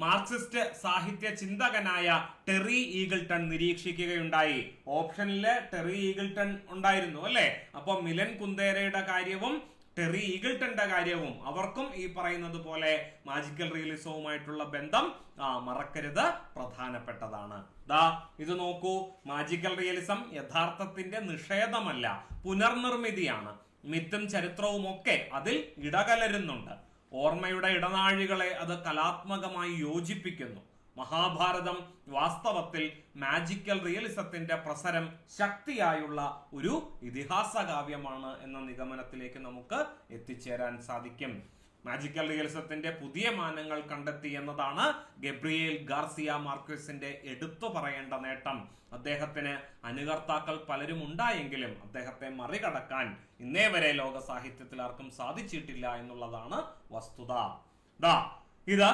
മാർക്സിസ്റ്റ് സാഹിത്യ ചിന്തകനായ ടെറി ഈഗിൾട്ടൺ നിരീക്ഷിക്കുകയുണ്ടായി. ഓപ്ഷനില് ടെറി ഈഗിൾട്ടൺ ഉണ്ടായിരുന്നു അല്ലെ. അപ്പൊ മിലൻ കുന്ദേരയുടെ കാര്യവും ടെറി ഈഗിൾട്ടന്റെ കാര്യവും അവർക്കും ഈ പറയുന്നത് പോലെ മാജിക്കൽ റിയലിസവുമായിട്ടുള്ള ബന്ധം മറക്കരുത്, പ്രധാനപ്പെട്ടതാണ്. ഇത് നോക്കൂ, മാജിക്കൽ റിയലിസം യഥാർത്ഥത്തിന്റെ നിഷേധമല്ല, പുനർനിർമ്മിതിയാണ്. മിത്തും ചരിത്രവും ഒക്കെ അതിൽ ഇടകലരുന്നുണ്ട്. ഓർമ്മയുടെ ഇടനാഴികളെ അത് കലാത്മകമായി യോജിപ്പിക്കുന്നു. മഹാഭാരതം വാസ്തവത്തിൽ മാജിക്കൽ റിയലിസത്തിന്റെ പ്രസരം ശക്തിയായുള്ള ഒരു ഇതിഹാസ കാവ്യമാണ് എന്ന നിഗമനത്തിലേക്ക് നമുക്ക് എത്തിച്ചേരാൻ സാധിക്കും. മാജിക്കൽ റിയലിസത്തിന്റെ പുതിയ മാനങ്ങൾ കണ്ടെത്തി എന്നതാണ് ഗബ്രിയേൽ ഗാർസിയ മാർക്വേസിന്റെ എടുത്തു പറയേണ്ട നേട്ടം. അദ്ദേഹത്തിന് അനുകർത്താക്കൾ പലരും ഉണ്ടായെങ്കിലും അദ്ദേഹത്തെ മറികടക്കാൻ ഇന്നേ വരെ ലോക സാഹിത്യത്തിൽ ആർക്കും സാധിച്ചിട്ടില്ല എന്നുള്ളതാണ് വസ്തുത. ഇത്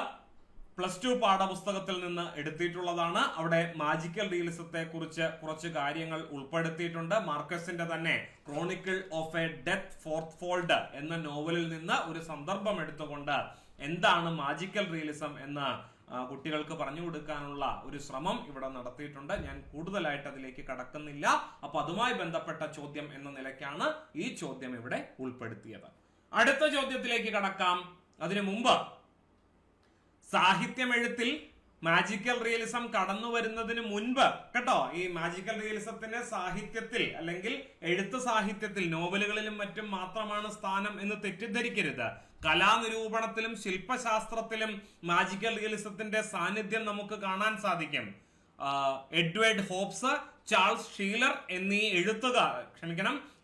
+2 പാഠപുസ്തകത്തിൽ നിന്ന് എടുത്തിട്ടുള്ളതാണ്. അവിടെ മാജിക്കൽ റിയലിസത്തെ കുറിച്ച് കുറച്ച് കാര്യങ്ങൾ ഉൾപ്പെടുത്തിയിട്ടുണ്ട്. മാർക്വസിന്റെ തന്നെ Chronicle of A death fourth fold എന്ന നോവലിൽ നിന്ന് ഒരു സന്ദർഭം എടുത്തുകൊണ്ട് എന്താണ് മാജിക്കൽ റിയലിസം എന്ന് കുട്ടികൾക്ക് പറഞ്ഞു കൊടുക്കാനുള്ള ഒരു ശ്രമം ഇവിടെ നടത്തിയിട്ടുണ്ട്. ഞാൻ കൂടുതലായിട്ട് അതിലേക്ക് കടക്കുന്നില്ല. അപ്പൊ അതുമായി ബന്ധപ്പെട്ട ചോദ്യം എന്ന നിലയ്ക്കാണ് ഈ ചോദ്യം ഇവിടെ ഉൾപ്പെടുത്തിയത്. അടുത്ത ചോദ്യത്തിലേക്ക് കടക്കാം. അതിനു മുമ്പ് സാഹിത്യമെഴുത്തിൽ മാജിക്കൽ റിയലിസം കടന്നു വരുന്നതിന് മുൻപ് കേട്ടോ, ഈ മാജിക്കൽ റിയലിസത്തിന് സാഹിത്യത്തിൽ അല്ലെങ്കിൽ എഴുത്ത് സാഹിത്യത്തിൽ നോവലുകളിലും മറ്റും മാത്രമാണ് സ്ഥാനം എന്ന് തെറ്റിദ്ധരിക്കരുത്. കലാനിരൂപണത്തിലും ശില്പശാസ്ത്രത്തിലും മാജിക്കൽ റിയലിസത്തിന്റെ സാന്നിധ്യം നമുക്ക് കാണാൻ സാധിക്കും. എഡ്വേർഡ് ഹോബ്സ്, ചാൾസ് ഷീലർ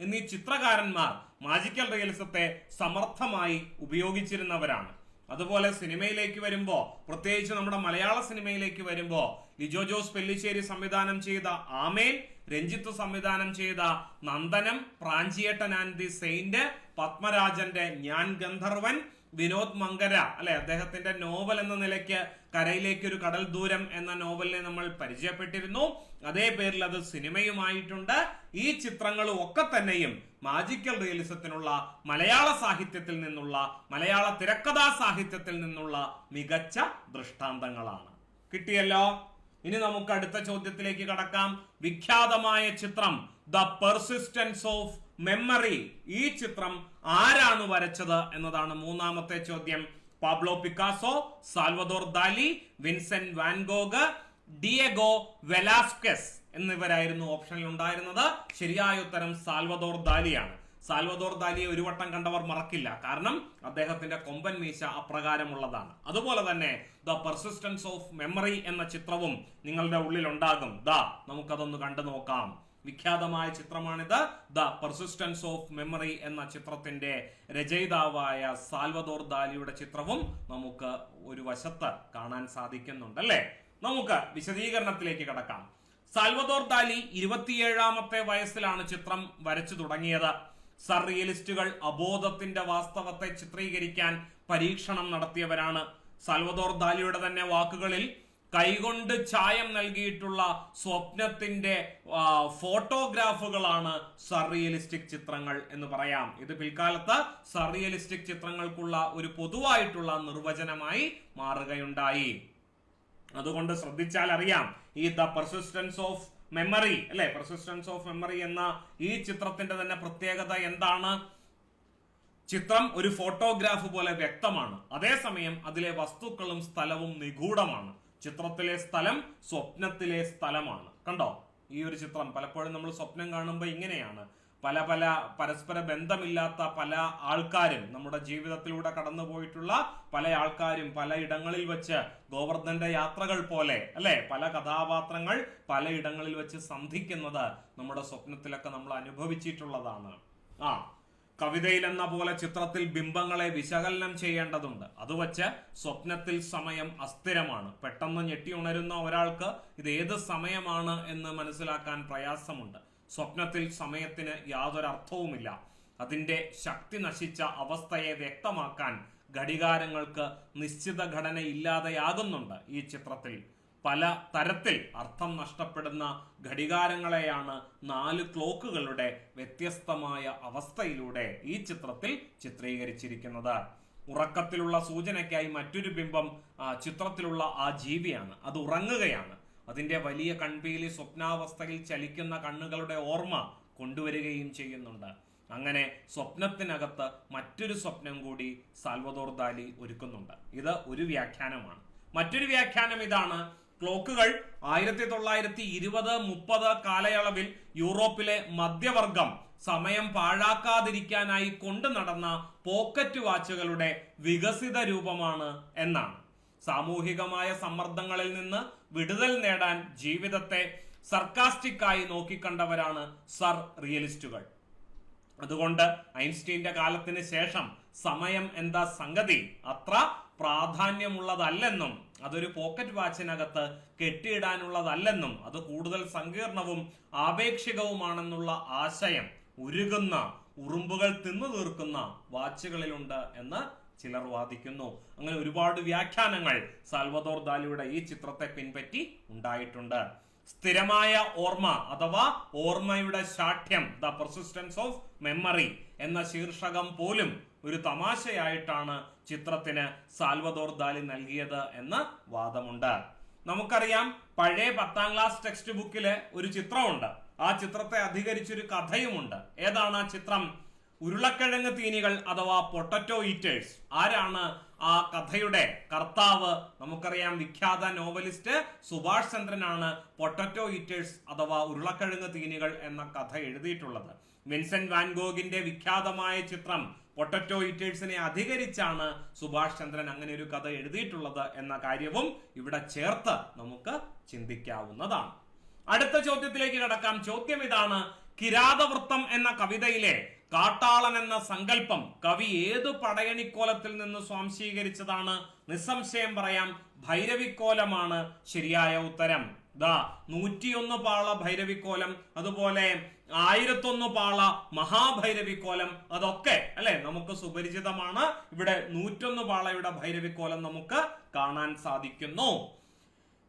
എന്നീ ചിത്രകാരന്മാർ മാജിക്കൽ റിയലിസത്തെ സമർത്ഥമായി ഉപയോഗിച്ചിരുന്നവരാണ്. അതുപോലെ സിനിമയിലേക്ക് വരുമ്പോ, പ്രത്യേകിച്ച് നമ്മുടെ മലയാള സിനിമയിലേക്ക് വരുമ്പോ, ലിജോ ജോസ് പെല്ലിശ്ശേരി സംവിധാനം ചെയ്ത ആമേൻ, രഞ്ജിത്ത് സംവിധാനം ചെയ്ത Nandanam, Pranchiyettan and the saint, പത്മരാജന്റെ ഞാൻ ഗന്ധർവൻ, വിനോദ് മങ്കര അല്ലെ, അദ്ദേഹത്തിന്റെ നോവൽ എന്ന നിലയ്ക്ക് കരയിലേക്ക് ഒരു കടൽ ദൂരം എന്ന നോവലിനെ നമ്മൾ പരിചയപ്പെട്ടിരുന്നു. അതേ പേരിൽ അത് സിനിമയുമായിട്ടുണ്ട്. ഈ ചിത്രങ്ങളും ഒക്കെ തന്നെയും മാജിക്കൽ റിയലിസത്തിനുള്ള മലയാള സാഹിത്യത്തിൽ നിന്നുള്ള, മലയാള തിരക്കഥാ സാഹിത്യത്തിൽ നിന്നുള്ള മികച്ച ദൃഷ്ടാന്തങ്ങളാണ്. കിട്ടിയല്ലോ. ഇനി നമുക്ക് അടുത്ത ചോദ്യത്തിലേക്ക് കടക്കാം. വിഖ്യാതമായ ചിത്രം ദ പെർസിസ്റ്റൻസ് ഓഫ് മെമ്മറി, ഈ ചിത്രം ആരാണ് വരച്ചത് എന്നതാണ് മൂന്നാമത്തെ ചോദ്യം. Pablo Picasso, Salvador Dali, Vincent Van Gogh, Diego Velazquez എന്നിവരായിരുന്നു ഓപ്ഷനിൽ ഉണ്ടായിരുന്നത്. ശരിയായ ഉത്തരം സാൽവദോർ ദാലിയാണ്. സാൽവദോർ ദാലിയെ ഒരു വട്ടം കണ്ടവർ മറക്കില്ല, കാരണം അദ്ദേഹത്തിന്റെ കൊമ്പൻ മീശ അപ്രകാരമുള്ളതാണ്. അതുപോലെ തന്നെ ദ പെർസിസ്റ്റൻസ് ഓഫ് മെമ്മറി എന്ന ചിത്രവും നിങ്ങളുടെ ഉള്ളിൽ ഉണ്ടാകും. നമുക്കതൊന്ന് കണ്ടു നോക്കാം. വിഖ്യാതമായ ചിത്രമാണിത്. ദ പെർസിസ്റ്റൻസ് ഓഫ് മെമ്മറി എന്ന ചിത്രത്തിന്റെ രചയിതാവായ സാൽവദോർ ദാലിയുടെ ചിത്രവും നമുക്ക് ഒരു വശത്ത് കാണാൻ സാധിക്കുന്നുണ്ട് അല്ലെ. നമുക്ക് വിശദീകരണത്തിലേക്ക് കടക്കാം. സാൽവദോർ ദാലി 27ാമത്തെ വയസ്സിലാണ് ചിത്രം വരച്ചു തുടങ്ങിയത്. സർറിയലിസ്റ്റുകൾ അബോധത്തിന്റെ വാസ്തവത്തെ ചിത്രീകരിക്കാൻ പരീക്ഷണം നടത്തിയവരാണ്. സാൽവദോർ ദാലിയുടെ തന്നെ വാക്കുകളിൽ, കൈകൊണ്ട് ചായം നൽകിയിട്ടുള്ള സ്വപ്നത്തിന്റെ ഫോട്ടോഗ്രാഫുകളാണ് സർറിയലിസ്റ്റിക് ചിത്രങ്ങൾ എന്ന് പറയാം. ഇത് പിൽക്കാലത്ത് സർറിയലിസ്റ്റിക് ചിത്രങ്ങൾക്കുള്ള ഒരു പൊതുവായിട്ടുള്ള നിർവചനമായി മാറുകയുണ്ടായി. അതുകൊണ്ട് ശ്രദ്ധിച്ചാൽ അറിയാം, ഈ ദ പെർസിസ്റ്റൻസ് ഓഫ് മെമ്മറി അല്ലെ, പെർസിസ്റ്റൻസ് ഓഫ് മെമ്മറി എന്ന ഈ ചിത്രത്തിന്റെ തന്നെ പ്രത്യേകത എന്താണ്? ചിത്രം ഒരു ഫോട്ടോഗ്രാഫ് പോലെ വ്യക്തമാണ്, അതേസമയം അതിലെ വസ്തുക്കളും സ്ഥലവും നിഗൂഢമാണ്. ചിത്രത്തിലെ സ്ഥലം സ്വപ്നത്തിലെ സ്ഥലമാണ്. കണ്ടോ ഈ ഒരു ചിത്രം? പലപ്പോഴും നമ്മൾ സ്വപ്നം കാണുമ്പോൾ ഇങ്ങനെയാണ്, പല പല പരസ്പര ബന്ധമില്ലാത്ത പല ആൾക്കാരും, നമ്മുടെ ജീവിതത്തിലൂടെ കടന്നു പോയിട്ടുള്ള പല ആൾക്കാരും പല ഇടങ്ങളിൽ വെച്ച്, ഗോവർദ്ധന്റെ യാത്രകൾ പോലെ അല്ലെ, പല കഥാപാത്രങ്ങൾ പല ഇടങ്ങളിൽ വെച്ച് സന്ധിക്കുന്നത് നമ്മുടെ സ്വപ്നത്തിലൊക്കെ നമ്മൾ അനുഭവിച്ചിട്ടുള്ളതാണ്. കവിതയിൽ എന്ന പോലെ ചിത്രത്തിൽ ബിംബങ്ങളെ വിശകലനം ചെയ്യേണ്ടതുണ്ട്. അത് വച്ച് സ്വപ്നത്തിൽ സമയം അസ്ഥിരമാണ്. പെട്ടെന്ന് ഞെട്ടി ഉണരുന്ന ഒരാൾക്ക് ഇത് ഏത് സമയമാണ് എന്ന് മനസ്സിലാക്കാൻ പ്രയാസമുണ്ട്. സ്വപ്നത്തിൽ സമയത്തിന് യാതൊരു അർത്ഥവുമില്ല. അതിന്റെ ശക്തി നശിച്ച അവസ്ഥയെ വ്യക്തമാക്കാൻ ഘടികാരങ്ങൾക്ക് നിശ്ചിത ഘടന ഇല്ലാതെയാകുന്നുണ്ട്. ഈ ചിത്രത്തിൽ പല തരത്തിൽ അർത്ഥം നഷ്ടപ്പെടുന്ന ഘടികാരങ്ങളെയാണ് 4 ക്ലോക്കുകളുടെ വ്യത്യസ്തമായ അവസ്ഥയിലൂടെ ഈ ചിത്രത്തിൽ ചിത്രീകരിച്ചിരിക്കുന്നത്. ഉറക്കത്തിലുള്ള സൂചനയ്ക്കായി മറ്റൊരു ബിംബം ചിത്രത്തിലുള്ള ആ ജീവിയാണ്. അത് ഉറങ്ങുകയാണ്. അതിന്റെ വലിയ കൺപീലി സ്വപ്നാവസ്ഥയിൽ ചലിക്കുന്ന കണ്ണുകളുടെ ഓർമ്മ കൊണ്ടുവരികയും ചെയ്യുന്നുണ്ട്. അങ്ങനെ സ്വപ്നത്തിനകത്ത് മറ്റൊരു സ്വപ്നം കൂടി സാൽവദോർ ദാലി ഒരുക്കുന്നുണ്ട്. ഇത് ഒരു വ്യാഖ്യാനമാണ്. മറ്റൊരു വ്യാഖ്യാനം ഇതാണ്: ക്ലോക്കുകൾ 1920-30 കാലയളവിൽ യൂറോപ്പിലെ മധ്യവർഗം സമയം പാഴാക്കാതിരിക്കാനായി കൊണ്ടു നടന്ന പോക്കറ്റ് വാച്ചുകളുടെ വികസിത രൂപമാണ് എന്നാണ്. സാമൂഹികമായ സമ്മർദ്ദങ്ങളിൽ നിന്ന് വിടുതൽ നേടാൻ ജീവിതത്തെ സർക്കാസ്റ്റിക്കായി നോക്കിക്കണ്ടവരാണ് സർ റിയലിസ്റ്റുകൾ. അതുകൊണ്ട് ഐൻസ്റ്റീന്റെ കാലത്തിന് ശേഷം സമയം എന്താ സംഗതി അത്ര പ്രാധാന്യമുള്ളതല്ലെന്നും അതൊരു പോക്കറ്റ് വാച്ചിനകത്ത് കെട്ടിയിടാനുള്ളതല്ലെന്നും അത് കൂടുതൽ സങ്കീർണവും ആപേക്ഷികവുമാണെന്നുള്ള ആശയം ഉരുകുന്ന, ഉറുമ്പുകൾ തിന്നു തീർക്കുന്ന വാച്ചുകളിലുണ്ട് എന്ന് ചിലർ വാദിക്കുന്നു. അങ്ങനെ ഒരുപാട് വ്യാഖ്യാനങ്ങൾ സാൽവദോർ ദാലിയുടെ ഈ ചിത്രത്തെ പിൻപറ്റി ഉണ്ടായിട്ടുണ്ട്. സ്ഥിരമായ ഓർമ്മ അഥവാ ഓർമ്മയുടെ ശാഠ്യം, ദ പെർസിസ്റ്റൻസ് ഓഫ് മെമ്മറി എന്ന ശീർഷകം പോലും ഒരു തമാശയായിട്ടാണ് ചിത്രത്തിന് സാൽവദോർ ദാലി നൽകിയത് എന്ന് വാദമുണ്ട്. നമുക്കറിയാം, പഴയ 10ാം ക്ലാസ് ടെക്സ്റ്റ് ബുക്കില് ഒരു ചിത്രമുണ്ട്. ആ ചിത്രത്തെ അധികരിച്ചൊരു കഥയുമുണ്ട്. ഏതാണ് ആ ചിത്രം? ഉരുളക്കിഴങ്ങ് തീനികൾ അഥവാ പൊട്ടറ്റോ ഈറ്റേഴ്സ്. ആരാണ് ആ കഥയുടെ കർത്താവ്? നമുക്കറിയാം, വിഖ്യാത നോവലിസ്റ്റ് സുഭാഷ് ചന്ദ്രനാണ് പൊട്ടറ്റോ ഈറ്റേഴ്സ് അഥവാ ഉരുളക്കിഴങ്ങ് തീനികൾ എന്ന കഥ എഴുതിയിട്ടുള്ളത്. വിൻസെന്റ് വാൻഗോഗിന്റെ വിഖ്യാതമായ ചിത്രം പൊട്ടറ്റോ ഈറ്റേഴ്സിനെ അധികരിച്ചാണ് സുഭാഷ് ചന്ദ്രൻ അങ്ങനെ ഒരു കഥ എഴുതിയിട്ടുള്ളത് എന്ന കാര്യവും ഇവിടെ ചേർത്ത് നമുക്ക് ചിന്തിക്കാവുന്നതാണ്. അടുത്ത ചോദ്യത്തിലേക്ക് കടക്കാം. ചോദ്യം ഇതാണ്: കിരാതവൃത്തം എന്ന കവിതയിലെ കാട്ടാളൻ എന്ന സങ്കല്പം കവി ഏത് പടയണിക്കോലത്തിൽ നിന്ന് സ്വാംശീകരിച്ചതാണ്? നിസ്സംശയം പറയാം, ഭൈരവിക്കോലമാണ് ശരിയായ ഉത്തരം. 101 പാള ഭൈരവിക്കോലം, അതുപോലെ 1001 പാള മഹാഭൈരവിക്കോലം, അതൊക്കെ അല്ലെ നമുക്ക് സുപരിചിതമാണ്. ഇവിടെ 101 പാളയുടെ ഭൈരവിക്കോലം നമുക്ക് കാണാൻ സാധിക്കുന്നു.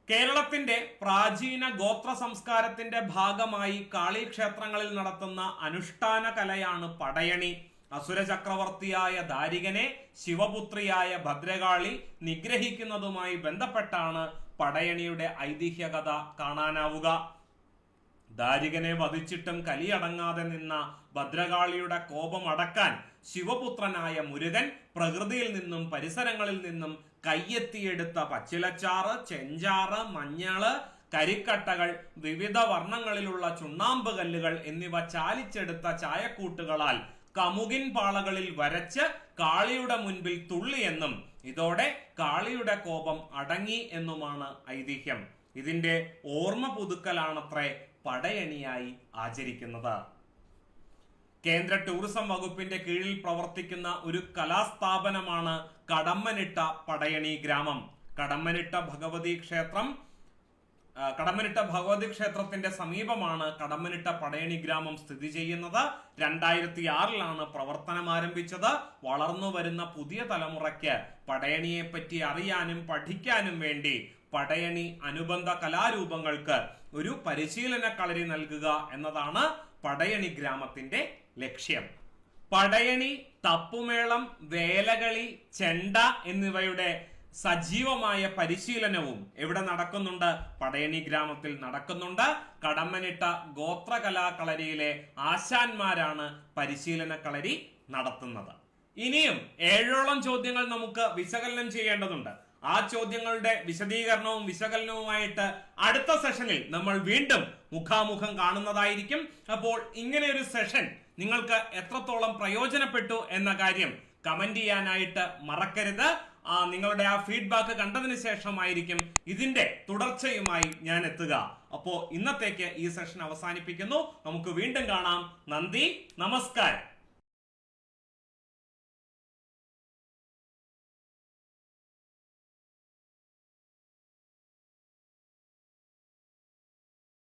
കേരളത്തിന്റെ പ്രാചീന ഗോത്ര സംസ്കാരത്തിന്റെ ഭാഗമായി കാളീക്ഷേത്രങ്ങളിൽ നടത്തുന്ന അനുഷ്ഠാന കലയാണ് പടയണി. അസുര ചക്രവർത്തിയായ ദാരികനെ ശിവപുത്രിയായ ഭദ്രകാളി നിഗ്രഹിക്കുന്നതുമായി ബന്ധപ്പെട്ടാണ് പടയണിയുടെ ഐതിഹ്യകഥ കാണാനാവുക. ദാരികനെ വധിച്ചിട്ടും കലിയടങ്ങാതെ നിന്ന ഭദ്രകാളിയുടെ കോപം അടക്കാൻ ശിവപുത്രനായ മുരുകൻ പ്രകൃതിയിൽ നിന്നും പരിസരങ്ങളിൽ നിന്നും കയ്യെത്തിയെടുത്ത പച്ചിലച്ചാറ്, ചെഞ്ചാറ്, മഞ്ഞള്, കരിക്കട്ടകൾ, വിവിധ വർണ്ണങ്ങളിലുള്ള ചുണ്ണാമ്പ് കല്ലുകൾ എന്നിവ ചാലിച്ചെടുത്ത ചായക്കൂട്ടുകളാൽ കമുകിൻ പാളകളിൽ വരച്ച് കാളിയുടെ മുൻപിൽ തുള്ളിയെന്നും ഇതോടെ കാളിയുടെ കോപം അടങ്ങി എന്നുമാണ് ഐതിഹ്യം. ഇതിന്റെ ഓർമ്മ പുതുക്കലാണത്രേ പടയണിയായി ആചരിക്കുന്നത്. കേന്ദ്ര ടൂറിസം വകുപ്പിന്റെ കീഴിൽ പ്രവർത്തിക്കുന്ന ഒരു കലാസ്ഥാപനമാണ് കടമ്മനിട്ട പടയണി ഗ്രാമം. കടമ്മനിട്ട ഭഗവതി ക്ഷേത്രത്തിന്റെ സമീപമാണ് കടമ്മനിട്ട പടയണി ഗ്രാമം സ്ഥിതി ചെയ്യുന്നത്. 2006 പ്രവർത്തനം ആരംഭിച്ചത്. വളർന്നു വരുന്ന പുതിയ തലമുറയ്ക്ക് പടയണിയെ പറ്റി അറിയാനും പഠിക്കാനും വേണ്ടി പടയണി അനുബന്ധ കലാരൂപങ്ങൾക്ക് ഒരു പരിശീലന കളരി നൽകുക എന്നതാണ് പടയണി ഗ്രാമത്തിന്റെ ലക്ഷ്യം. പടയണി, തപ്പുമേളം, വേലകളി, ചെണ്ട എന്നിവയുടെ സജീവമായ പരിശീലനവും എവിടെ നടക്കുന്നുണ്ട്? പടയണി ഗ്രാമത്തിൽ നടക്കുന്നുണ്ട്. കടമ്മനിട്ട ഗോത്രകലാകളരിയിലെ ആശാന്മാരാണ് പരിശീലന കളരി നടത്തുന്നത്. ഇനിയും 7ഓളം ചോദ്യങ്ങൾ നമുക്ക് വിശകലനം ചെയ്യേണ്ടതുണ്ട്. ആ ചോദ്യങ്ങളുടെ വിശദീകരണവും വിശകലനവുമായിട്ട് അടുത്ത സെഷനിൽ നമ്മൾ വീണ്ടും മുഖാമുഖം കാണുന്നതായിരിക്കും. അപ്പോൾ ഇങ്ങനെ ഒരു സെഷൻ നിങ്ങൾക്ക് എത്രത്തോളം പ്രയോജനപ്പെട്ടു എന്ന കാര്യം കമന്റ് ചെയ്യാനായിട്ട് മറക്കരുത്. നിങ്ങളുടെ ആ ഫീഡ്ബാക്ക് കണ്ടതിന് ശേഷമായിരിക്കും ഇതിന്റെ തുടർച്ചയുമായി ഞാൻ എത്തുക. അപ്പോ ഇന്നത്തേക്ക് ഈ സെഷൻ അവസാനിപ്പിക്കുന്നു. നമുക്ക് വീണ്ടും കാണാം. നന്ദി, നമസ്കാരം.